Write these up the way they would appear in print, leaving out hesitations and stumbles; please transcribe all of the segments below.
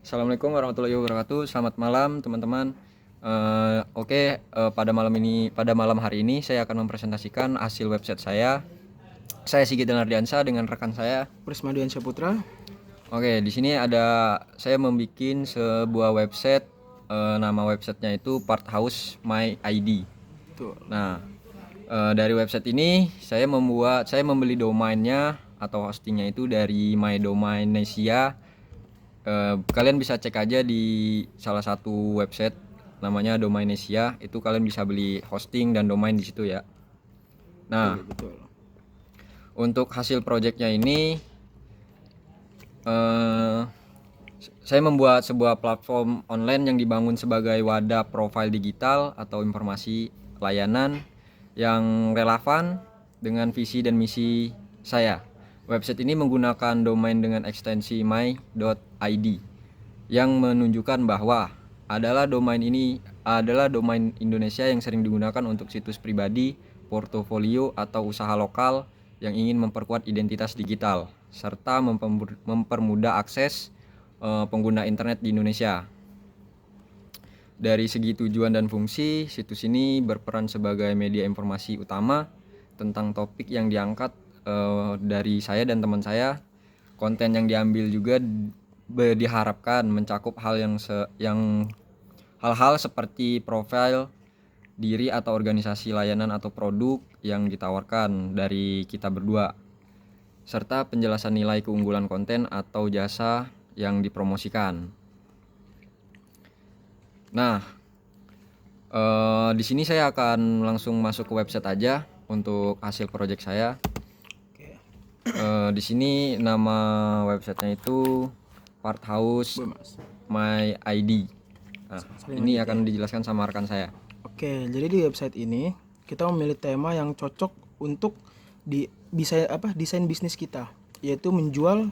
Assalamualaikum warahmatullahi wabarakatuh. Selamat malam teman-teman. Pada malam hari ini saya akan mempresentasikan hasil website saya. Saya Sigit Denardiansa dengan rekan saya. Prisma Diansyah Putra. Di sini saya membuat sebuah website. Nama websitenya itu Part House My ID. Tuh. Nah, dari website ini saya membeli domainnya atau hostingnya itu dari My Domainesia. Kalian bisa cek aja di salah satu website namanya Domainesia, itu kalian bisa beli hosting dan domain di situ ya. Nah, Betul. untuk hasil projectnya ini saya membuat sebuah platform online yang dibangun sebagai wadah profil digital atau informasi layanan yang relevan dengan visi dan misi saya. Website ini menggunakan domain dengan ekstensi my.id yang menunjukkan bahwa adalah domain Indonesia yang sering digunakan untuk situs pribadi, portofolio atau usaha lokal yang ingin memperkuat identitas digital serta mempermudah akses pengguna internet di Indonesia. Dari segi tujuan dan fungsi, situs ini berperan sebagai media informasi utama tentang topik yang diangkat dari saya dan teman saya. Konten yang diambil juga diharapkan mencakup hal-hal seperti profil diri atau organisasi layanan atau produk yang ditawarkan dari kita berdua, serta penjelasan nilai keunggulan konten atau jasa yang dipromosikan. Nah, di sini saya akan langsung masuk ke website aja untuk hasil project saya. Oke. Di sini nama websitenya itu Part House My ID. Nah, ini akan dijelaskan sama rekan saya. Oke, jadi di website ini kita memilih tema yang cocok untuk desain bisnis kita, yaitu menjual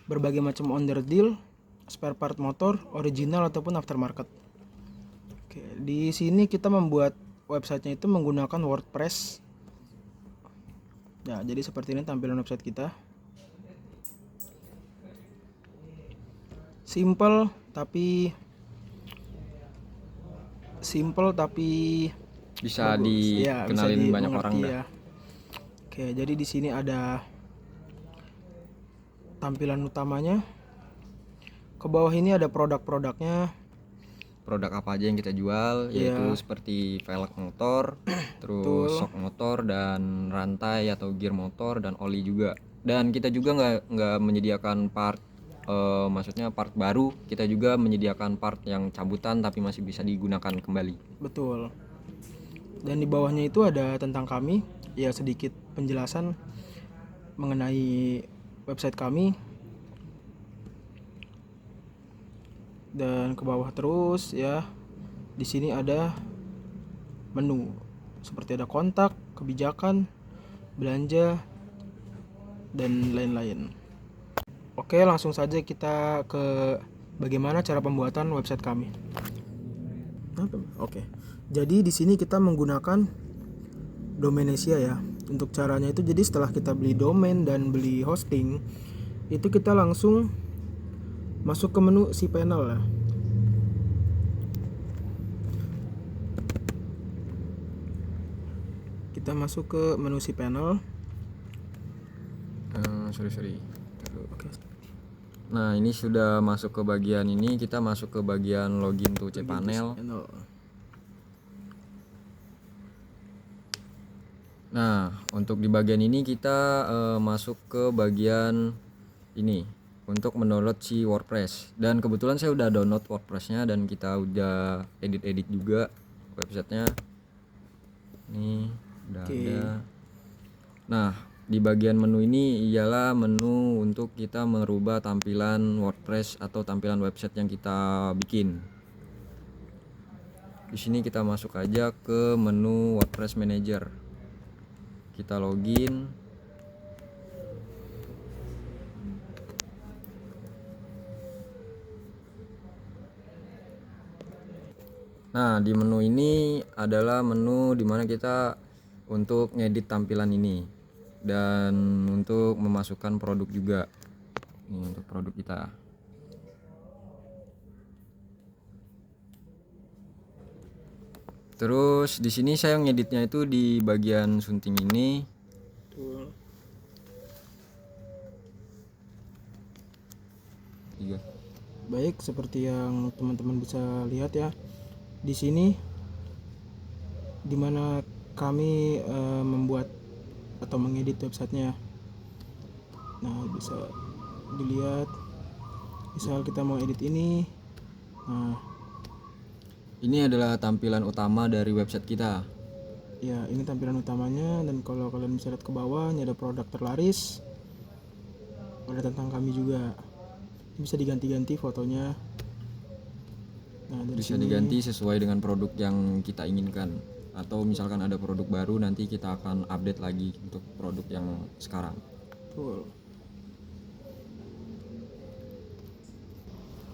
berbagai macam onderdil, spare part motor, original ataupun aftermarket. Oke, di sini kita membuat websitenya itu menggunakan WordPress. Ya, jadi seperti ini tampilan website kita. Simple tapi Bisa bagus. dikenalin banyak orang dah. Ya. Oke, jadi di sini ada tampilan utamanya. Ke bawah ini ada produk-produknya. Produk apa aja yang kita jual, yaitu seperti velg motor, terus sok motor dan rantai atau gear motor dan oli juga. Dan kita juga nggak menyediakan part, maksudnya part baru. Kita juga menyediakan part yang cabutan tapi masih bisa digunakan kembali. Betul. Dan di bawahnya itu ada tentang kami, ya sedikit penjelasan mengenai website kami. Dan ke bawah terus ya. Di sini ada menu seperti ada kontak, kebijakan, belanja dan lain-lain. Oke, langsung saja kita ke bagaimana cara pembuatan website kami. Oke. Jadi di sini kita menggunakan Domainesia ya. Untuk caranya itu, jadi setelah kita beli domain dan beli hosting, itu kita langsung masuk ke menu si panel ya. Kita masuk ke menu si panel. Sorry. Nah, ini sudah masuk ke bagian ini, kita masuk ke bagian login to cPanel. Nah, untuk di bagian ini kita masuk ke bagian ini untuk mendownload si WordPress. Dan kebetulan saya udah download WordPress-nya dan kita udah edit juga websitenya. Ini udah ada. Nah, di bagian menu ini ialah menu untuk kita merubah tampilan WordPress atau tampilan website yang kita bikin. Di sini kita masuk aja ke menu WordPress Manager. Kita login. Nah, di menu ini adalah menu dimana kita untuk ngedit tampilan ini dan untuk memasukkan produk juga. Ini untuk produk kita. Terus di sini saya ngeditnya itu di bagian sunting ini. Betul. Tiga. Baik, seperti yang teman-teman bisa lihat ya, di sini dimana kami membuat atau mengedit websitenya. Nah, bisa dilihat, misal kita mau edit ini. Nah, Ini adalah tampilan utama dari website kita. ya ini tampilan utamanya, dan kalau kalian bisa lihat ke bawah, ini ada produk terlaris, ada tentang kami juga. Bisa diganti-ganti fotonya. Nah, dari Bisa sini diganti sesuai dengan produk yang kita inginkan. Atau misalkan ada produk baru, nanti kita akan update lagi untuk produk yang sekarang. betul.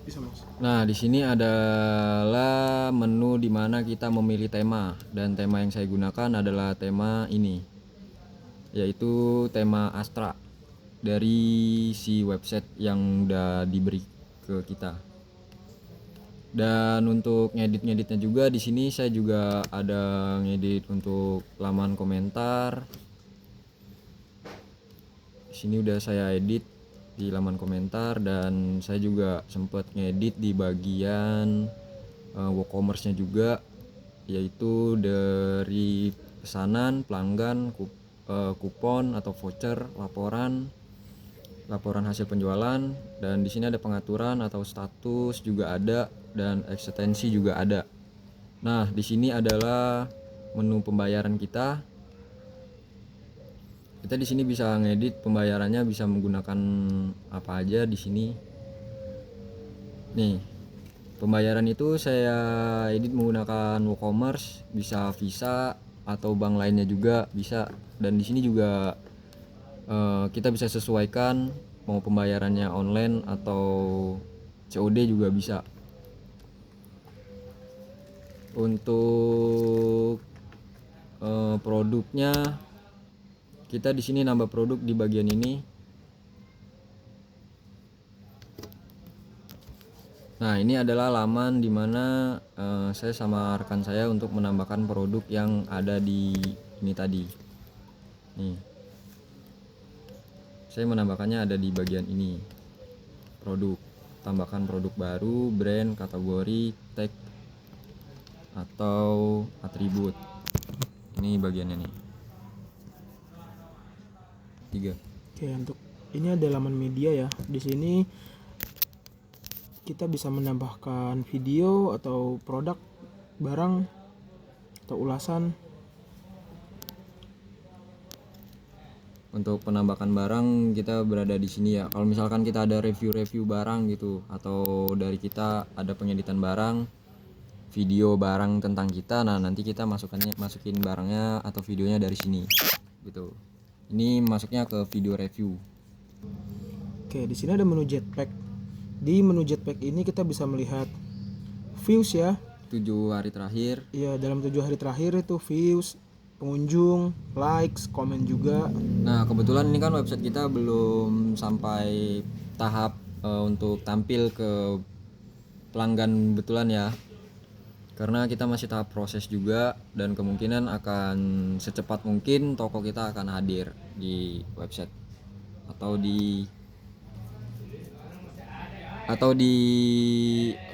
Bisa Mas. Nah, di sini adalah menu di mana kita memilih tema, dan tema yang saya gunakan adalah tema ini, yaitu tema Astra dari si website yang udah diberi ke kita. Dan untuk ngedit-ngeditnya juga di sini saya juga ada ngedit untuk laman komentar. Di sini udah saya edit di laman komentar, dan saya juga sempat ngedit di bagian WooCommerce-nya juga, yaitu dari pesanan, pelanggan, kupon atau voucher, laporan hasil penjualan, dan di sini ada pengaturan atau status juga ada, dan ekstensi juga ada. Nah, di sini adalah menu pembayaran kita. Kita di sini bisa ngedit pembayarannya, bisa menggunakan apa aja di sini. Nih, pembayaran itu saya edit menggunakan WooCommerce, bisa Visa atau bank lainnya juga bisa. Dan di sini juga kita bisa sesuaikan mau pembayarannya online atau COD juga bisa. Untuk produknya, kita di sini nambah produk di bagian ini. Nah, ini adalah laman dimana saya sama rekan saya untuk menambahkan produk yang ada di ini tadi. Nih, saya menambahkannya ada di bagian ini. Produk, tambahkan produk baru, brand, kategori, tag, atau atribut. Ini bagiannya nih. 3. Oke, untuk ini ada laman media ya. Di sini kita bisa menambahkan video atau produk, barang, atau ulasan. Untuk penambahan barang kita berada di sini ya. Kalau misalkan kita ada review barang gitu, atau dari kita ada pengeditan barang, video barang tentang kita, nah nanti kita masukin barangnya atau videonya dari sini gitu. Ini masuknya ke video review. Oke, di sini ada menu Jetpack. Di menu Jetpack ini kita bisa melihat views ya. 7 hari terakhir. Iya, dalam 7 hari terakhir itu views, pengunjung, likes, komen juga. Nah, kebetulan ini kan website kita belum sampai tahap untuk tampil ke pelanggan betulan ya. Karena kita masih tahap proses juga, dan kemungkinan akan secepat mungkin toko kita akan hadir di website atau di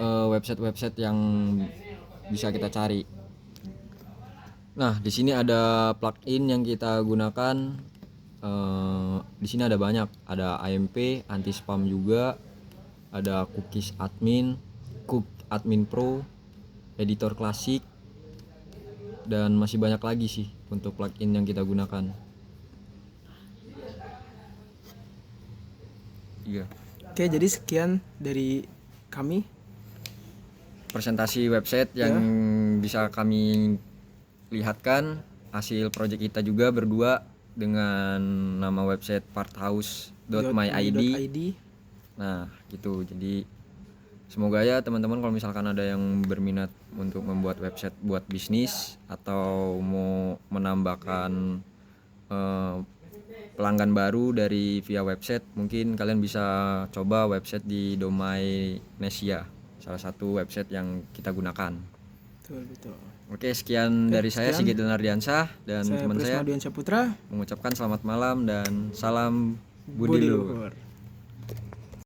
website-website yang bisa kita cari. Nah, di sini ada plugin yang kita gunakan. Di sini ada banyak, ada AMP, anti spam juga, ada cookies admin, admin pro, editor klasik, dan masih banyak lagi sih untuk plugin yang kita gunakan. Iya. Oke, jadi sekian dari kami. Presentasi website yang bisa kami lihatkan hasil project kita juga berdua dengan nama website parthouse.myid. Nah, gitu. Jadi semoga ya teman-teman, kalau misalkan ada yang berminat untuk membuat website buat bisnis atau mau menambahkan pelanggan baru dari via website, mungkin kalian bisa coba website di Domainesia, salah satu website yang kita gunakan. Betul. Oke, sekian dari saya sekian. Sigit Donardiansyah dan Saya teman Prisma saya Diansyah Putra. mengucapkan selamat malam dan salam budi luhur.